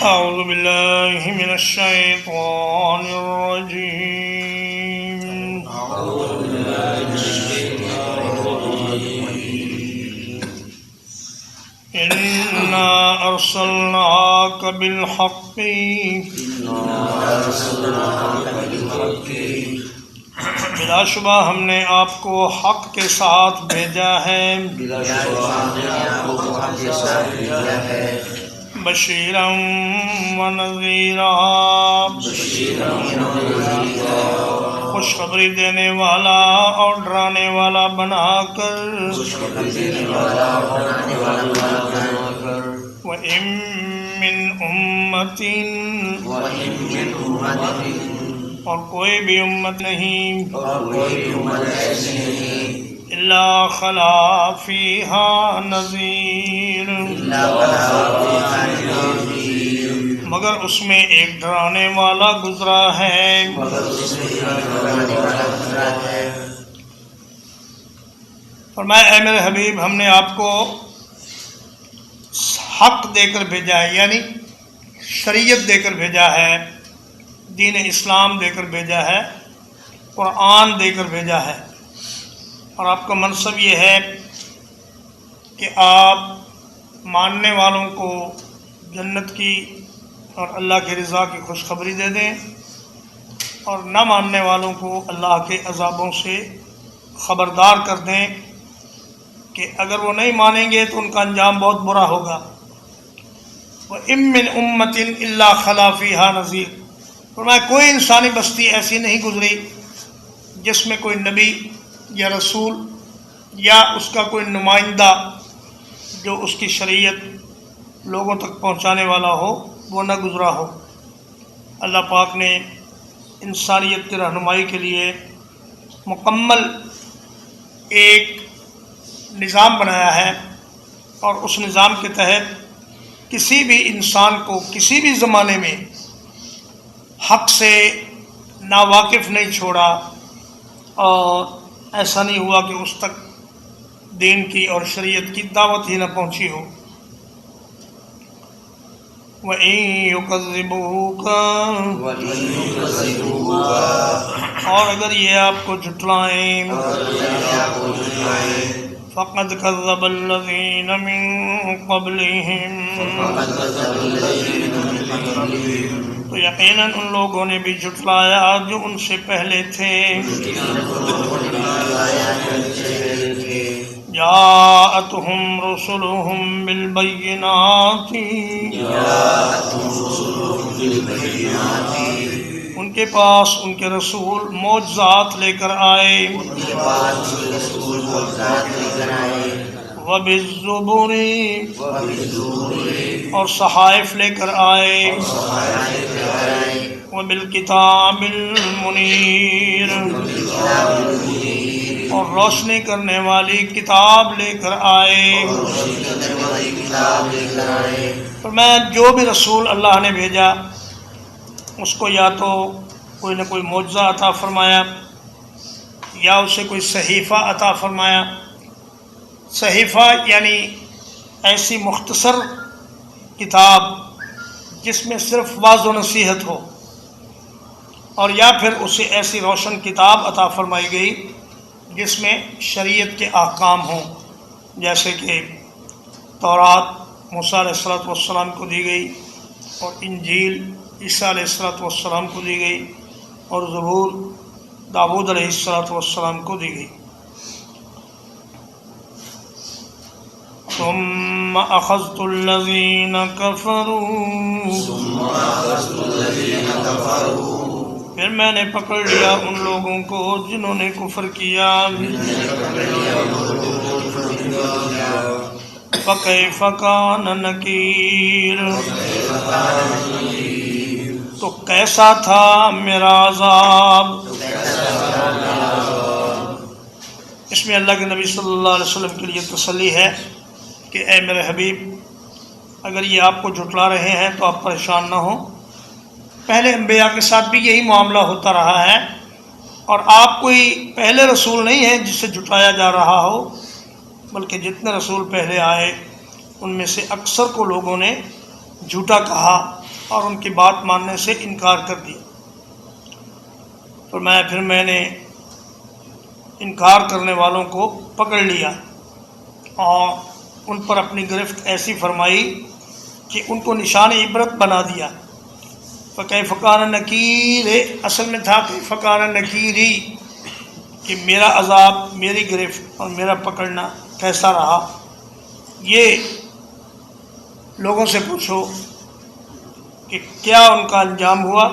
أعوذ بالله من الشيطان الرجيم. إنا أرسلناك بالحق بلا شبہ ہم نے آپ کو حق کے ساتھ بھیجا ہے، بشیرا و نذیرا، خوشخبری دینے والا اور ڈرانے والا بنا کر، وَإِن مِّنْ أُمَّةٍ، اور کوئی بھی امت نہیں، الا خلا فیہا نذیر، مگر اس میں ایک ڈرانے والا گزرا ہے۔ فرمایا اے میرے حبیب، ہم نے آپ کو حق دے کر بھیجا ہے، یعنی شریعت دے کر بھیجا ہے، دین اسلام دے کر بھیجا ہے، قرآن دے کر بھیجا ہے، اور آپ کا منصب یہ ہے کہ آپ ماننے والوں کو جنت کی اور اللہ کی رضا کی خوشخبری دے دیں، اور نہ ماننے والوں کو اللہ کے عذابوں سے خبردار کر دیں کہ اگر وہ نہیں مانیں گے تو ان کا انجام بہت برا ہوگا۔ وَإِن مِّنْ أُمَّةٍ إِلَّا خَلَا فِيهَا نَذِيرٌ، فرمایا کوئی انسانی بستی ایسی نہیں گزری جس میں کوئی نبی یا رسول یا اس کا کوئی نمائندہ جو اس کی شریعت لوگوں تک پہنچانے والا ہو وہ نہ گزرا ہو۔ اللہ پاک نے انسانیت کی رہنمائی کے لیے مکمل ایک نظام بنایا ہے، اور اس نظام کے تحت کسی بھی انسان کو کسی بھی زمانے میں حق سے ناواقف نہیں چھوڑا، اور ایسا نہیں ہوا کہ اس تک دین کی اور شریعت کی دعوت ہی نہ پہنچی ہو۔ وَإِن يُكَذِّبُوكَ، اور اگر یہ آپ کو جھٹلائیں، فَقَدْ كَذَّبَ الَّذِينَ مِن قَبْلِهِمْ، تو یقیناً ان لوگوں نے بھی جھٹلایا جو ان سے پہلے تھے۔ جاءتهم رسلهم بالبينات، ان کے پاس ان کے رسول معجزات لے کر آئے، وبالزبر، اور صحائف لے کر آئے، وبالکتاب المنیر، اور روشنی کرنے والی کتاب لے کر آئے۔ فرمایا جو بھی رسول اللہ نے بھیجا اس کو یا تو کوئی نہ کوئی معجزہ عطا فرمایا، یا اسے کوئی صحیفہ عطا فرمایا۔ صحیفہ یعنی ایسی مختصر کتاب جس میں صرف واعظ و نصیحت ہو، اور یا پھر اسے ایسی روشن کتاب عطا فرمائی گئی جس میں شریعت کے احکام ہوں، جیسے کہ تورات موسیٰ علیہ السلام کو دی گئی، اور انجیل عیسیٰ علیہ السلام کو دی گئی، اور زبور داؤد علیہ السلام کو دی گئی۔ ثم اخذت الذین کفروا، پھر میں نے پکڑ لیا ان لوگوں کو جنہوں نے کفر کیا۔ فَكَيْفَ كَانَ نَكِيرٌ، تو کیسا تھا میرا عذاب۔ اس میں اللہ کے نبی صلی اللہ علیہ وسلم کے لیے تسلی ہے کہ اے میرے حبیب، اگر یہ آپ کو جھٹلا رہے ہیں تو آپ پریشان نہ ہوں، پہلے انبیاء کے ساتھ بھی یہی معاملہ ہوتا رہا ہے، اور آپ کوئی پہلے رسول نہیں ہیں جس سے جھٹلایا جا رہا ہو، بلکہ جتنے رسول پہلے آئے ان میں سے اکثر کو لوگوں نے جھوٹا کہا، اور ان کی بات ماننے سے انکار کر دیا۔ پھر میں نے انکار کرنے والوں کو پکڑ لیا اور ان پر اپنی گرفت ایسی فرمائی کہ ان کو نشان عبرت بنا دیا۔ فکیف کان نکیر، اصل میں تھا کیف کان نکیری، کہ میرا عذاب، میری گرفت اور میرا پکڑنا کیسا رہا۔ یہ لوگوں سے پوچھو کہ کیا ان کا انجام ہوا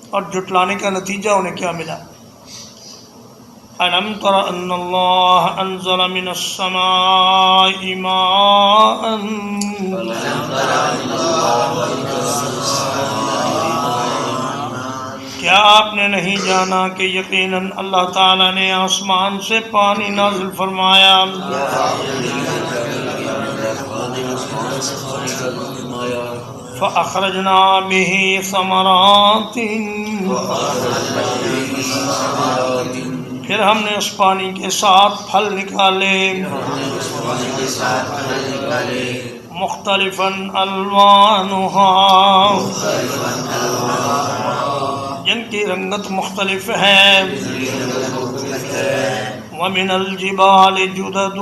اور جھٹلانے کا نتیجہ انہیں کیا ملا۔ أَلَمْ تَرَ أَنَّ اللَّهَ أَنزَلَ مِنَ السَّمَاءِ مَاءً، کیا آپ نے نہیں جانا کہ یقیناً اللہ تعالیٰ نے آسمان سے پانی نازل فرمایا، فَأَخْرَجْنَا بِهِ ثَمَرَاتٍ، پھر ہم نے اس پانی کے ساتھ پھل نکالے، مختلفاً الوانھا، جن کی رنگت مختلف ہے، ومن الجبال جدد،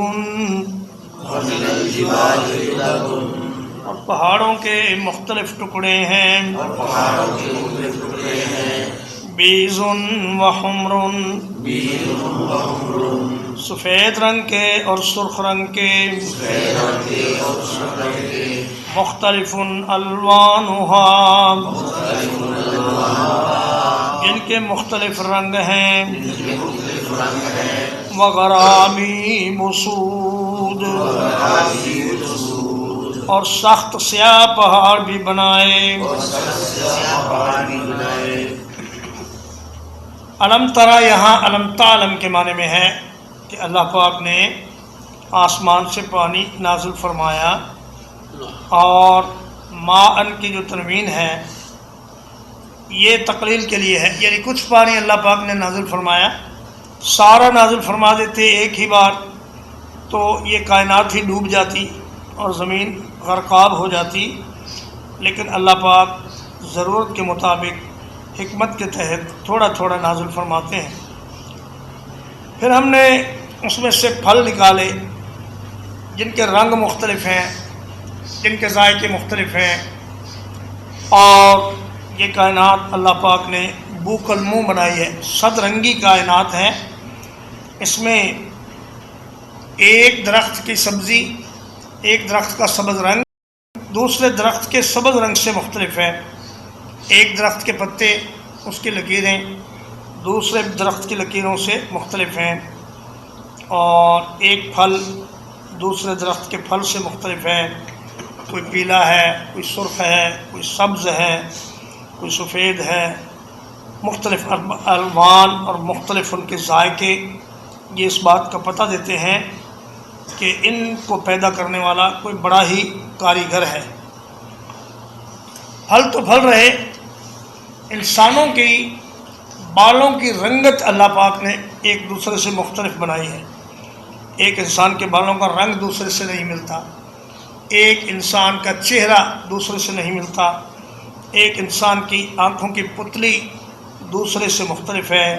اور پہاڑوں کے مختلف ٹکڑے ہیں، بیض وحمر، سفید رنگ کے اور سرخ رنگ کے، مختلف الوانھا، جن کے مختلف رنگ ہیں، وغرابیب سود، اور سخت سیاہ پہاڑ بھی بنائے۔ علم ترا یہاں علم تعلم کے معنی میں ہے کہ اللہ پاک نے آسمان سے پانی نازل فرمایا، اور ماءن کی جو تنوین ہے یہ تقلیل کے لیے ہے، یعنی کچھ پانی اللہ پاک نے نازل فرمایا، سارا نازل فرما دیتے ایک ہی بار تو یہ کائنات ہی ڈوب جاتی اور زمین غرقاب ہو جاتی، لیکن اللہ پاک ضرورت کے مطابق حکمت کے تحت تھوڑا تھوڑا نازل فرماتے ہیں۔ پھر ہم نے اس میں سے پھل نکالے جن کے رنگ مختلف ہیں، جن کے ذائقے مختلف ہیں، اور یہ کائنات اللہ پاک نے بوک المنہ بنائی ہے، صد رنگی کائنات ہے۔ اس میں ایک درخت کی سبزی، ایک درخت کا سبز رنگ دوسرے درخت کے سبز رنگ سے مختلف ہے، ایک درخت کے پتے، اس کی لکیریں دوسرے درخت کی لکیروں سے مختلف ہیں، اور ایک پھل دوسرے درخت کے پھل سے مختلف ہے، کوئی پیلا ہے، کوئی سرخ ہے، کوئی سبز ہے، کوئی سفید ہے، مختلف الوان اور مختلف ان کے ذائقے یہ اس بات کا پتہ دیتے ہیں کہ ان کو پیدا کرنے والا کوئی بڑا ہی کاریگر ہے۔ پھل تو پھل رہے، انسانوں کی بالوں کی رنگت اللہ پاک نے ایک دوسرے سے مختلف بنائی ہے۔ ایک انسان کے بالوں کا رنگ دوسرے سے نہیں ملتا، ایک انسان کا چہرہ دوسرے سے نہیں ملتا، ایک انسان کی آنکھوں کی پتلی دوسرے سے مختلف ہے،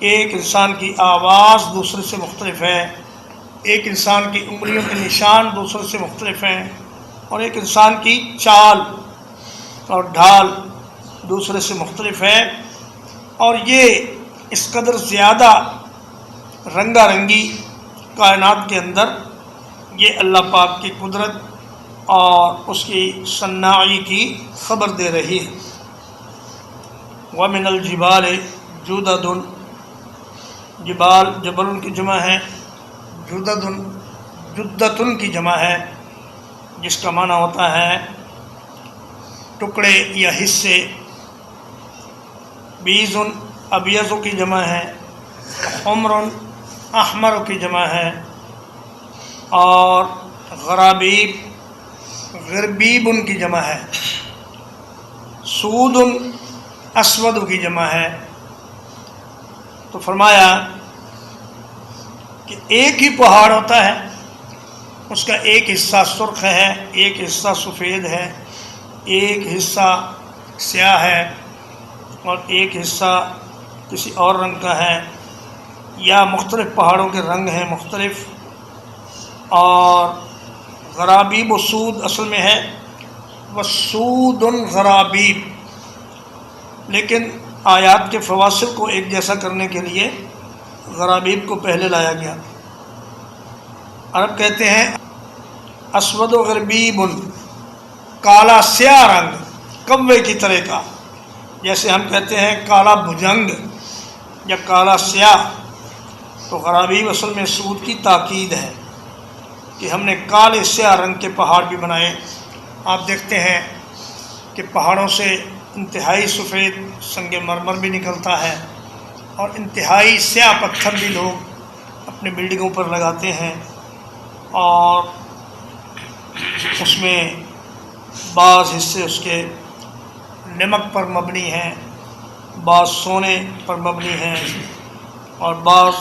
ایک انسان کی آواز دوسرے سے مختلف ہے، ایک انسان کی انگلیوں کے نشان دوسرے سے مختلف ہیں، اور ایک انسان کی چال اور ڈھال دوسرے سے مختلف ہے۔ اور یہ اس قدر زیادہ رنگا رنگی کائنات کے اندر یہ اللہ پاک کی قدرت اور اس کی صناعی کی خبر دے رہی ہے۔ وَمِنَ الْجِبَالِ جُدَدٌ، جبال جبل کی جمع ہے، جدتن کی جمع ہے، جس کا معنی ہوتا ہے ٹکڑے یا حصے۔ بیض ابیض کی جمع ہے، حمر احمر کی جمع ہے، اور غرابیب غربیب کی جمع ہے، سود اسود کی جمع ہے۔ تو فرمایا کہ ایک ہی پہاڑ ہوتا ہے، اس کا ایک حصہ سرخ ہے، ایک حصہ سفید ہے، ایک حصہ سیاہ ہے اور ایک حصہ کسی اور رنگ کا ہے، یا مختلف پہاڑوں کے رنگ ہیں مختلف، اور غرابیب و سود اصل میں ہے وسود غرابیب، لیکن آیات کے فواصل کو ایک جیسا کرنے کے لیے غرابیب کو پہلے لایا گیا۔ عرب کہتے ہیں اسود و غربیب، کالا سیاہ رنگ کوے کی طرح کا، جیسے ہم کہتے ہیں کالا بھجنگ یا کالا سیاہ، تو غرابیب اصل میں سود کی تاکید ہے کہ ہم نے کالے سیاہ رنگ کے پہاڑ بھی بنائے۔ آپ دیکھتے ہیں کہ پہاڑوں سے انتہائی سفید سنگ مرمر بھی نکلتا ہے، اور انتہائی سیاہ پتھر بھی لوگ اپنے بلڈنگوں پر لگاتے ہیں، اور اس میں بعض حصے اس کے نمک پر مبنی ہیں، بعض سونے پر مبنی ہیں، اور بعض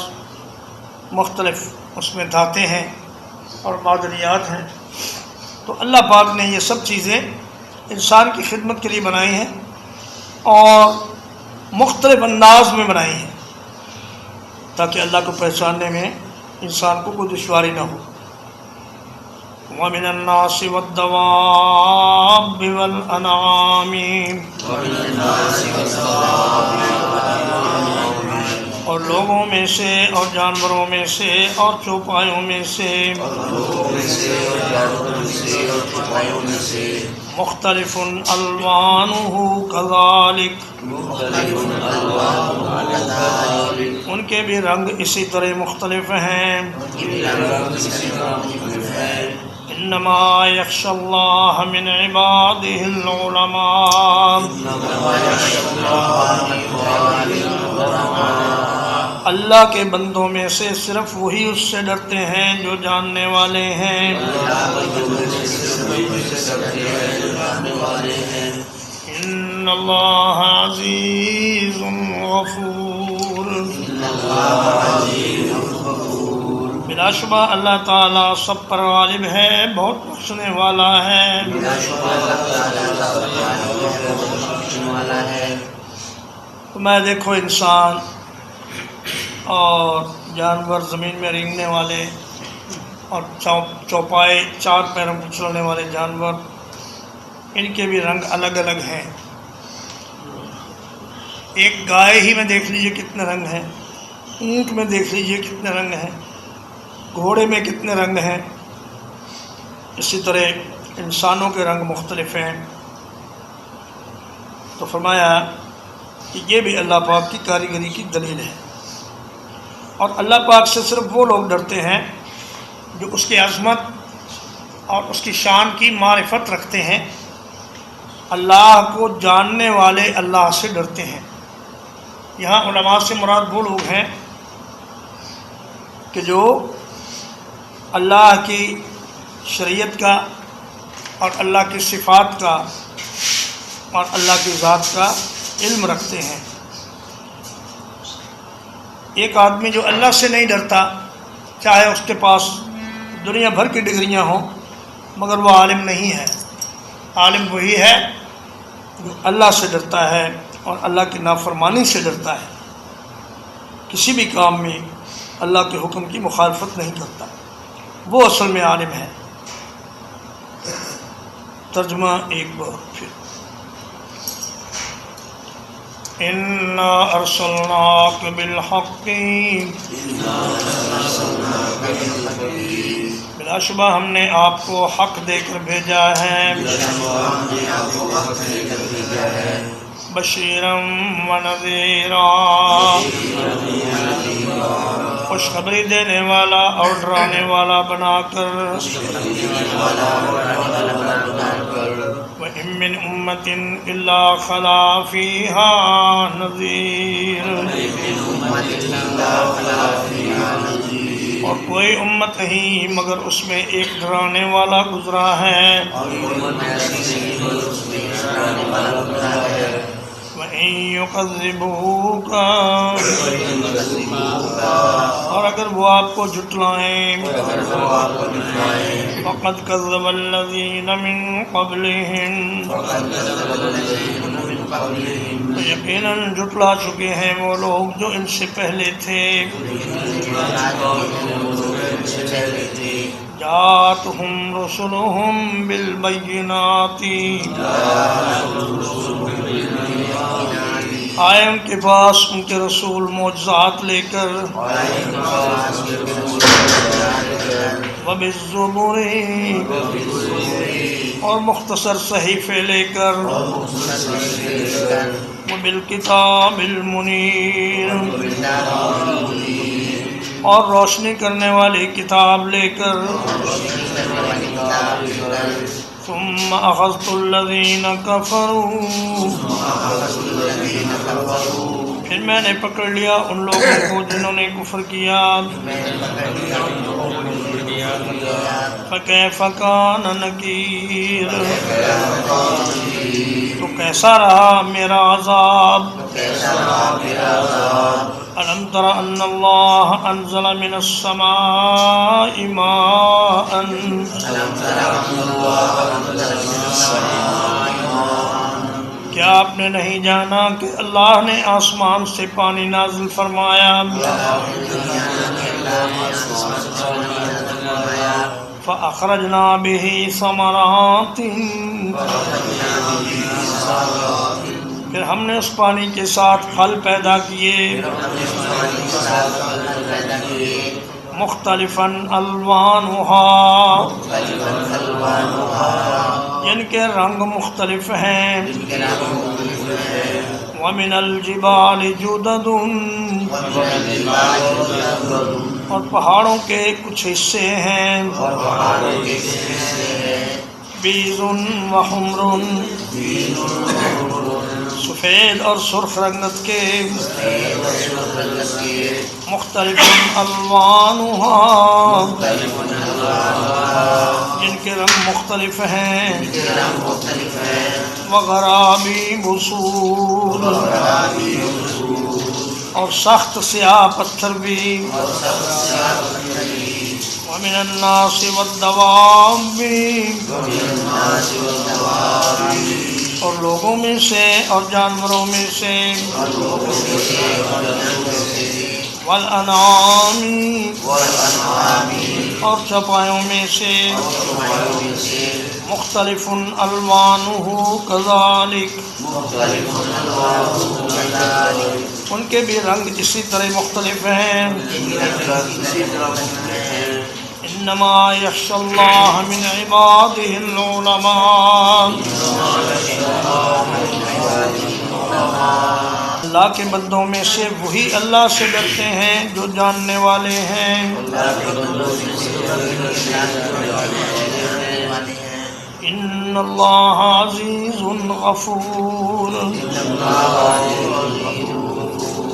مختلف اس میں دھاتیں ہیں اور معدنیات ہیں۔ تو اللہ پاک نے یہ سب چیزیں انسان کی خدمت کے لیے بنائی ہیں اور مختلف انداز میں بنائی ہیں تاکہ اللہ کو پہچاننے میں انسان کو کوئی دشواری نہ ہو۔ وَمِنَ النَّاسِ وَالدَّوَابِّ وَالْأَنْعَامِ، اور لوگوں میں سے اور جانوروں میں سے اور چوپایوں میں سے، مختلف الوانہ کذالک، ان کے بھی رنگ اسی طرح مختلف ہیں۔ انما یخشی اللہ من عبادہ العلماء، اللہ کے بندوں میں سے صرف وہی اس سے ڈرتے ہیں جو جاننے والے ہیں۔ ان اللہ عزیز غفور، بلا شبہ اللہ تعالیٰ سب پر غالب ہے، بہت بخشنے والا ہے۔ تو میں دیکھو انسان اور جانور، زمین میں رینگنے والے اور چوپائے چار پیروں پر چلنے والے جانور، ان کے بھی رنگ الگ الگ ہیں۔ ایک گائے ہی میں دیکھ لیجئے کتنے رنگ ہیں، اونٹ میں دیکھ لیجئے کتنے رنگ ہیں، گھوڑے میں کتنے رنگ ہیں، اسی طرح انسانوں کے رنگ مختلف ہیں۔ تو فرمایا کہ یہ بھی اللہ پاک کی کاریگری کی دلیل ہے، اور اللہ پاک سے صرف وہ لوگ ڈرتے ہیں جو اس کی عظمت اور اس کی شان کی معرفت رکھتے ہیں، اللہ کو جاننے والے اللہ سے ڈرتے ہیں۔ یہاں علماء سے مراد وہ لوگ ہیں کہ جو اللہ کی شریعت کا اور اللہ کی صفات کا اور اللہ کی ذات کا علم رکھتے ہیں۔ ایک آدمی جو اللہ سے نہیں ڈرتا، چاہے اس کے پاس دنیا بھر کی ڈگریاں ہوں، مگر وہ عالم نہیں ہے۔ عالم وہی ہے جو اللہ سے ڈرتا ہے اور اللہ کی نافرمانی سے ڈرتا ہے، کسی بھی کام میں اللہ کے حکم کی مخالفت نہیں کرتا، وہ اصل میں عالم ہے۔ ترجمہ ایک بار پھر، اِنَّا أَرْسَلْنَاكَ بِالْحَقِّ، بلا شبہ ہم نے آپ کو حق دے کر بھیجا ہے، بشیرًا ونذیرا، خوشخبری دینے والا اور ڈرانے والا بنا کر، وَإِن مِّنْ أُمَّةٍ إِلَّا خَلَا فِيهَا نَذِيرٌ، اور کوئی امت نہیں مگر اس میں ایک ڈرانے والا گزرا ہے۔ وَإِن يُكَذِّبُوكَ اور اگر وہ آپ کو جھٹلائیں فَقَدْ كَذَّبَ الَّذِينَ مِن قَبْلِهِمْ تو یقیناً جھٹلا چکے ہیں وہ لوگ جو ان سے پہلے تھے جاءتهم رسلهم بالبينات آئے ان کے پاس ان کے رسول معجزات لے کر وبالزبر اور مختصر صحیفے لے کر وبالکتاب المنیر اور روشنی کرنے والی کتاب لے کر ثم اخذت الذین کفروا پھر میں نے پکڑ لیا ان لوگوں کو جنہوں نے کفر کیا فکیف کان نکیر تو کیسا رہا میرا عذاب ألم تر أن الله أنزل من السماء ماء کیا آپ نے نہیں جانا کہ اللہ نے آسمان سے پانی نازل فرمایا فأخرجنا به ثمرات پھر ہم نے اس پانی کے ساتھ پھل پیدا کیے مختلفاً الوانها جن کے رنگ مختلف ہیں ومن الجبال جدد اور پہاڑوں کے کچھ حصے ہیں بیض وحمر سفید اور سرخ رنگت کے مختلف الوانها جن کے رنگ مختلف ہیں وغرابیب سود اور سخت سیاہ پتھر بھی ومن الناس والدواب اور لوگوں میں سے اور جانوروں میں سے والانعام اور چپایوں میں سے مختلف الوانہ کذالک ان کے بھی رنگ اسی طرح مختلف ہیں انما یخشی اللہ من عبادہ العلماء اللہ کے بندوں میں سے وہی اللہ سے ڈرتے ہیں جو جاننے والے ہیں ان اللہ عزیز غفور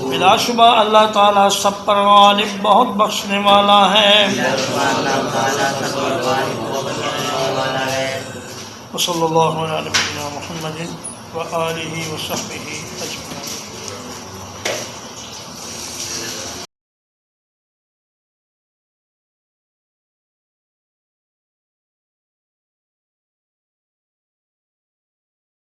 بلا شبہ اللہ تعالیٰ سب پر غالب بہت بخشنے والا ہے وصلی اللہ علیہ محمد وآلہ وصحبہ اجمعین